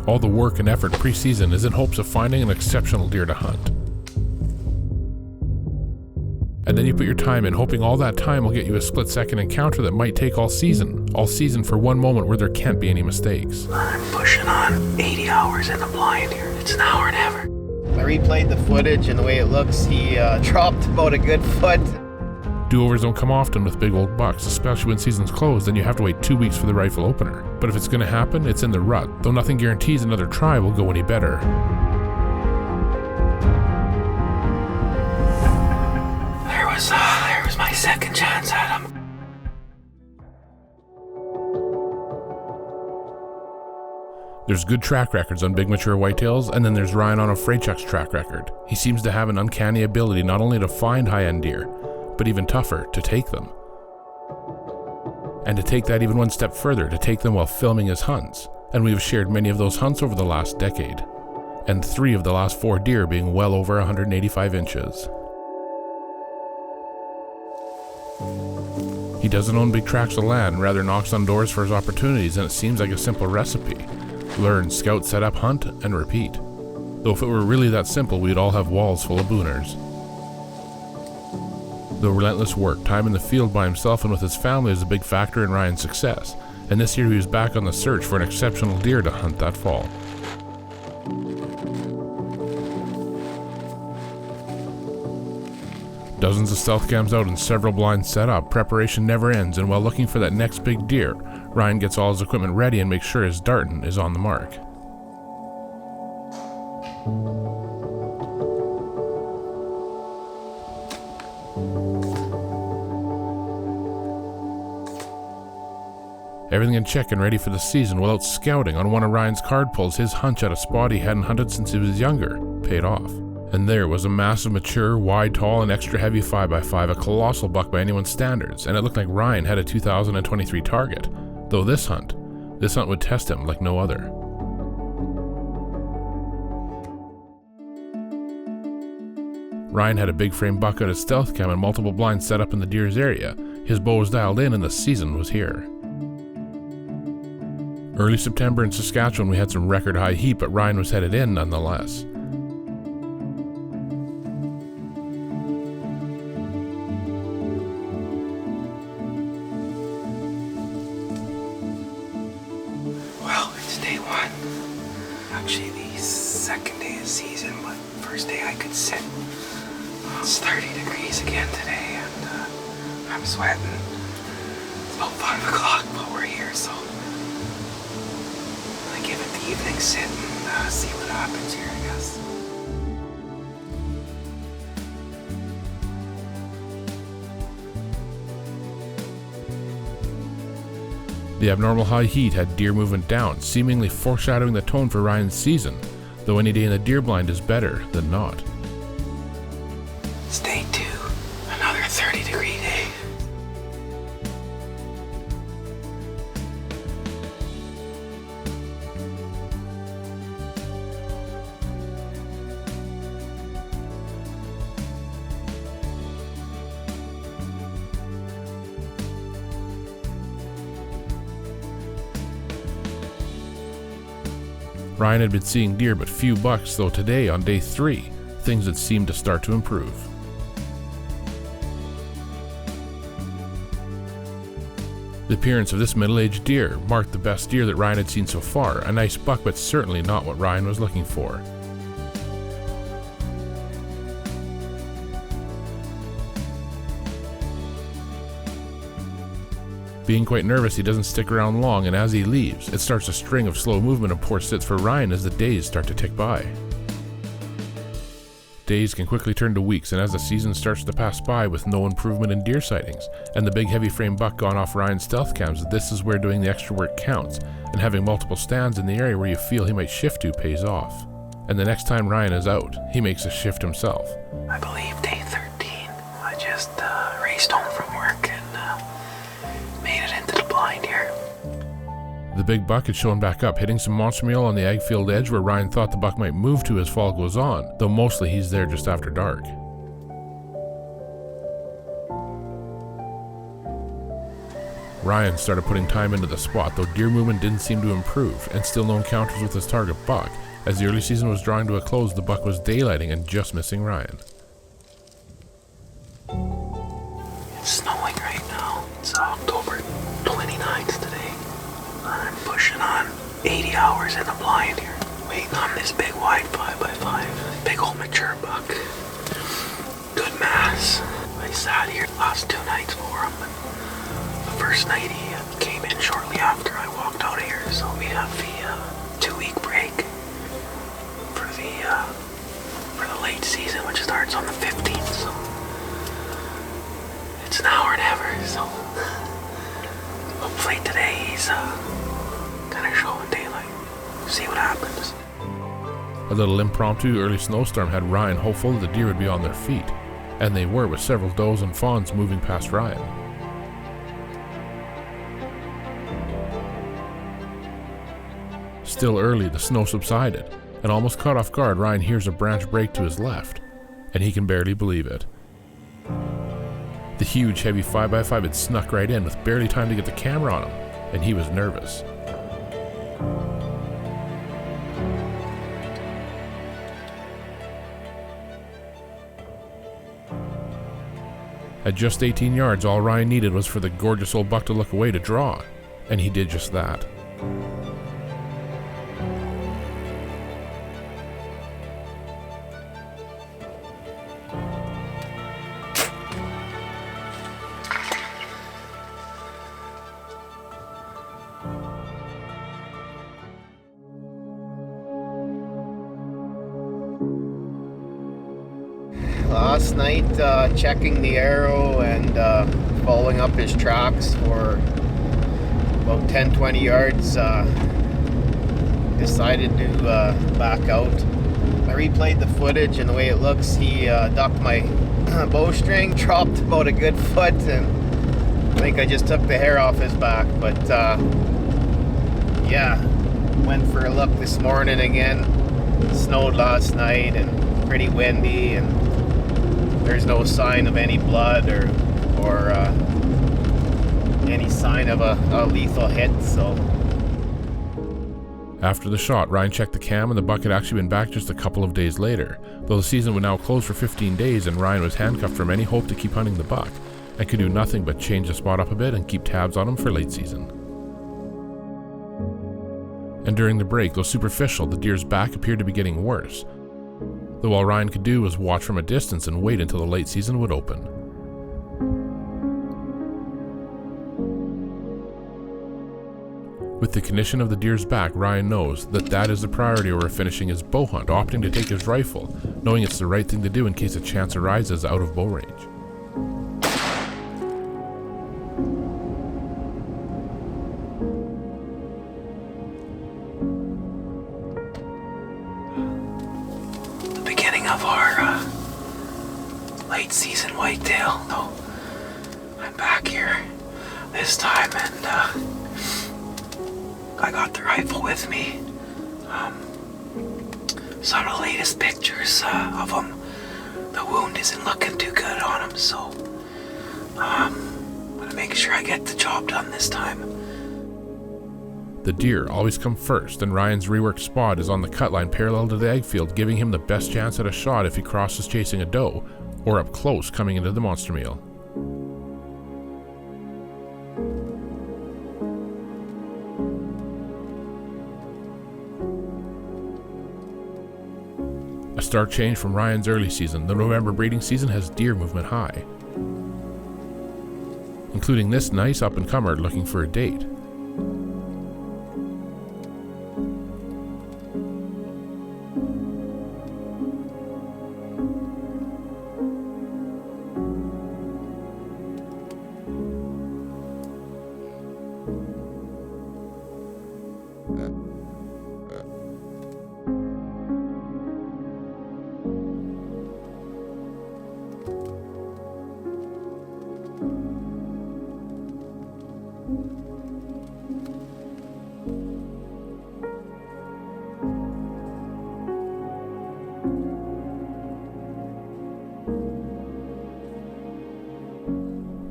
All the work and effort pre-season is in hopes of finding an exceptional deer to hunt. And then you put your time in, hoping all that time will get you a split-second encounter that might take all season for one moment where there can't be any mistakes. I'm pushing on 80 hours in the blind here. It's now or never. I replayed the footage, and the way it looks, he dropped about a good foot. Do-overs don't come often with big old bucks, especially when season's closed, then you have to wait 2 weeks for the rifle opener. But if it's going to happen, it's in the rut, though nothing guarantees another try will go any better. There was my second chance at him. There's good track records on big mature whitetails, and then there's Ryan on Freychuk's track record. He seems to have an uncanny ability not only to find high-end deer, but even tougher, to take them. And to take that even one step further, to take them while filming his hunts. And we've shared many of those hunts over the last decade. And 3 of the last 4 deer being well over 185 inches. He doesn't own big tracts of land, rather knocks on doors for his opportunities, and it seems like a simple recipe. Learn, scout, set up, hunt, and repeat. Though if it were really that simple, we'd all have walls full of booners. The relentless work, time in the field by himself and with his family is a big factor in Ryan's success, and this year he was back on the search for an exceptional deer to hunt that fall. Dozens of stealth cams out and several blinds set up, preparation never ends, and while looking for that next big deer, Ryan gets all his equipment ready and makes sure his Darton is on the mark. Everything in check and ready for the season. While out scouting on one of Ryan's card pulls, his hunch at a spot he hadn't hunted since he was younger paid off. And there was a massive, mature, wide, tall, and extra heavy 5x5, a colossal buck by anyone's standards, and it looked like Ryan had a 2023 target, though this hunt would test him like no other. Ryan had a big frame buck out of stealth cam and multiple blinds set up in the deer's area. His bow was dialed in and the season was here. Early September in Saskatchewan we had some record high heat, but Ryan was headed in nonetheless. Well, it's day 1. Actually, the second day of season, but first day I could sit. It's 30 degrees again today, and I'm sweating. It's about 5 o'clock, but we're here, so I give it the evening sit and see what happens here, I guess. The abnormal high heat had deer movement down, seemingly foreshadowing the tone for Ryan's season, though any day in the deer blind is better than not. It's day 2, another 30-degree day. Ryan had been seeing deer but few bucks, though today, on day 3, things had seemed to start to improve. The appearance of this middle-aged deer marked the best deer that Ryan had seen so far, a nice buck but certainly not what Ryan was looking for. Being quite nervous, he doesn't stick around long, and as he leaves, it starts a string of slow movement and poor sits for Ryan as the days start to tick by. Days can quickly turn to weeks, and as the season starts to pass by with no improvement in deer sightings, and the big heavy frame buck gone off Ryan's stealth cams, this is where doing the extra work counts, and having multiple stands in the area where you feel he might shift to pays off. And the next time Ryan is out, he makes a shift himself. I believe day 13. I just raced home from work and made it into the blind here. The big buck had shown back up, hitting some monster meal on the ag field edge where Ryan thought the buck might move to as fall goes on, though mostly he's there just after dark. Ryan started putting time into the spot, though deer movement didn't seem to improve, and still no encounters with his target buck. As the early season was drawing to a close, the buck was daylighting and just missing Ryan. It's snowing right now. It's October 29th today. I'm pushing on 80 hours in the blind here, waiting on this big wide 5x5. Big old mature buck. Good mass. I sat here last 2 nights for him. The first night he came in shortly after I walked out of here, so we have the 2-week break for the late season, which starts on the 15th. So it's now or never. So hopefully today he's gonna show in daylight. See what happens. A little impromptu early snowstorm had Ryan hopeful that the deer would be on their feet, and they were, with several does and fawns moving past Ryan. Still early, the snow subsided, and almost caught off guard, Ryan hears a branch break to his left, and he can barely believe it. The huge, heavy 5x5 had snuck right in with barely time to get the camera on him, and he was nervous. At just 18 yards, all Ryan needed was for the gorgeous old buck to look away to draw, and he did just that. Last night, checking the arrow and following up his tracks for about 10-20 yards, decided to back out. I replayed the footage, and the way it looks, he ducked my bowstring, dropped about a good foot, and I think I just took the hair off his back. But yeah, went for a look this morning again. It snowed last night and pretty windy, and there's no sign of any blood or any sign of a lethal hit. So after the shot, Ryan checked the cam, and the buck had actually been back just a couple of days later, though the season would now close for 15 days and Ryan was handcuffed from any hope to keep hunting the buck, and could do nothing but change the spot up a bit and keep tabs on him for late season. And during the break, though superficial, the deer's back appeared to be getting worse, though all Ryan could do was watch from a distance and wait until the late season would open. With the condition of the deer's back, Ryan knows that is the priority over finishing his bow hunt, opting to take his rifle, knowing it's the right thing to do in case a chance arises out of bow range. Of our late season whitetail. So I'm back here this time, and I got the rifle with me. Some of the latest pictures of him. The wound isn't looking too good on him, so I'm gonna make sure I get the job done this time. The deer always come first, and Ryan's reworked spot is on the cut line parallel to the egg field, giving him the best chance at a shot if he crosses chasing a doe, or up close coming into the monster meal. A stark change from Ryan's early season. The November breeding season has deer movement high, including this nice up-and-comer looking for a date.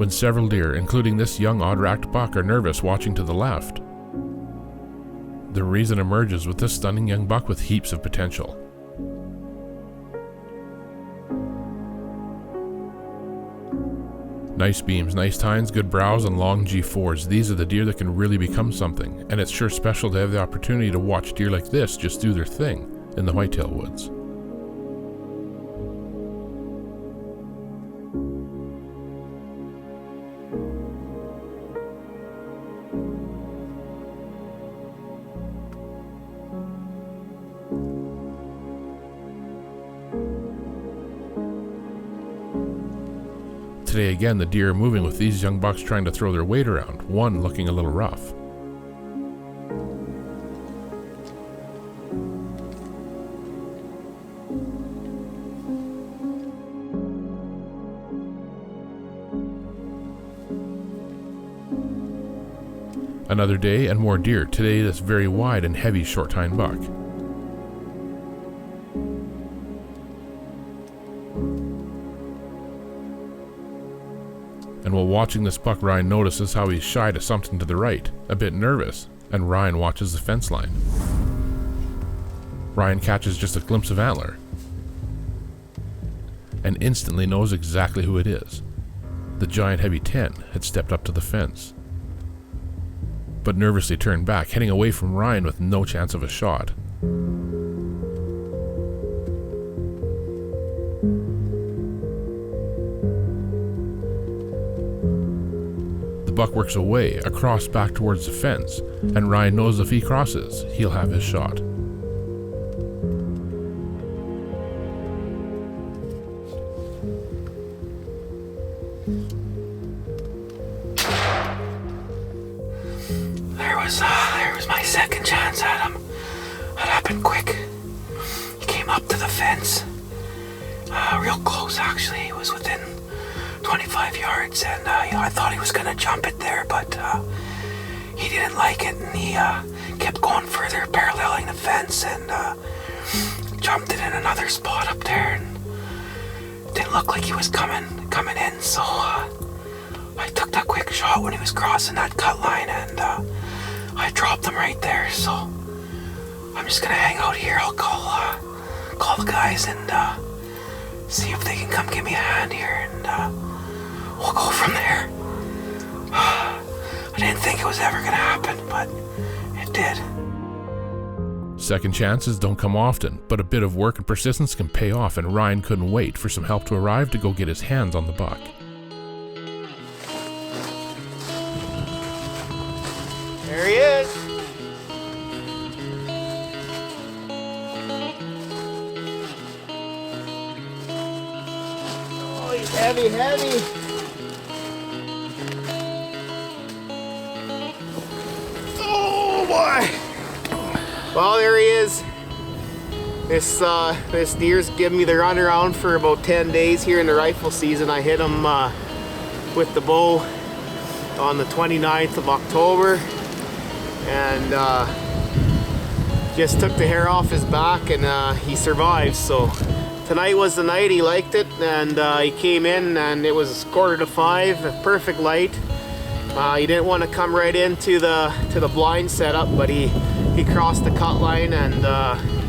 when several deer, including this young odd-racked buck, are nervous watching to the left. The reason emerges with this stunning young buck with heaps of potential. Nice beams, nice tines, good brows, and long G4s. These are the deer that can really become something, and it's sure special to have the opportunity to watch deer like this just do their thing in the whitetail woods. Today again, the deer are moving with these young bucks trying to throw their weight around, one looking a little rough. Another day and more deer, today this very wide and heavy short tine buck. And while watching this buck, Ryan notices how he's shy to something to the right, a bit nervous, and Ryan watches the fence line. Ryan catches just a glimpse of antler, and instantly knows exactly who it is. The giant heavy 10 had stepped up to the fence, but nervously turned back, heading away from Ryan with no chance of a shot. The buck works away, across back towards the fence, and Ryan knows if he crosses, he'll have his shot. There was my second chance at him. It happened quick. He came up to the fence, real close actually. He was within 25 yards, and I thought he was gonna jump it there, but he didn't like it, and he kept going further, paralleling the fence, and jumped it in another spot up there, and didn't look like he was coming in, so I took that quick shot when he was crossing that cut line, and I dropped him right there. So I'm just gonna hang out here. I'll call the guys and see if they can come give me a hand here, and we'll go from there. I didn't think it was ever gonna happen, but it did. Second chances don't come often, but a bit of work and persistence can pay off, and Ryan couldn't wait for some help to arrive to go get his hands on the buck. There he is. Oh, he's heavy, heavy. Oh boy. Well, there he is. This deer's given me the runaround for about 10 days here in the rifle season. I hit him with the bow on the 29th of October. And just took the hair off his back, and he survived. So tonight was the night. He liked it, and he came in, and it was 4:45, a perfect light. He didn't want to come right into the blind setup, but he crossed the cut line, and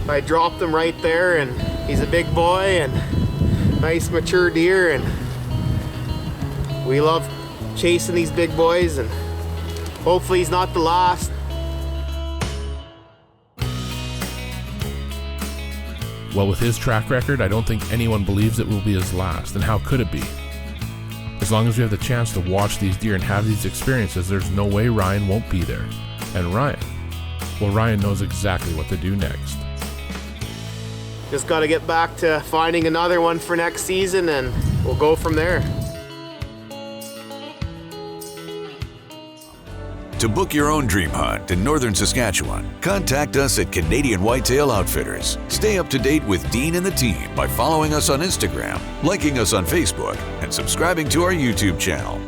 I dropped him right there. And he's a big boy and nice mature deer, and we love chasing these big boys, and hopefully he's not the last. Well, with his track record, I don't think anyone believes it will be his last, and how could it be? As long as we have the chance to watch these deer and have these experiences, there's no way Ryan won't be there. And Ryan, well, Ryan knows exactly what to do next. Just got to get back to finding another one for next season, and we'll go from there. To book your own dream hunt in northern Saskatchewan, contact us at Canadian Whitetail Outfitters. Stay up to date with Dean and the team by following us on Instagram, liking us on Facebook, and subscribing to our YouTube channel.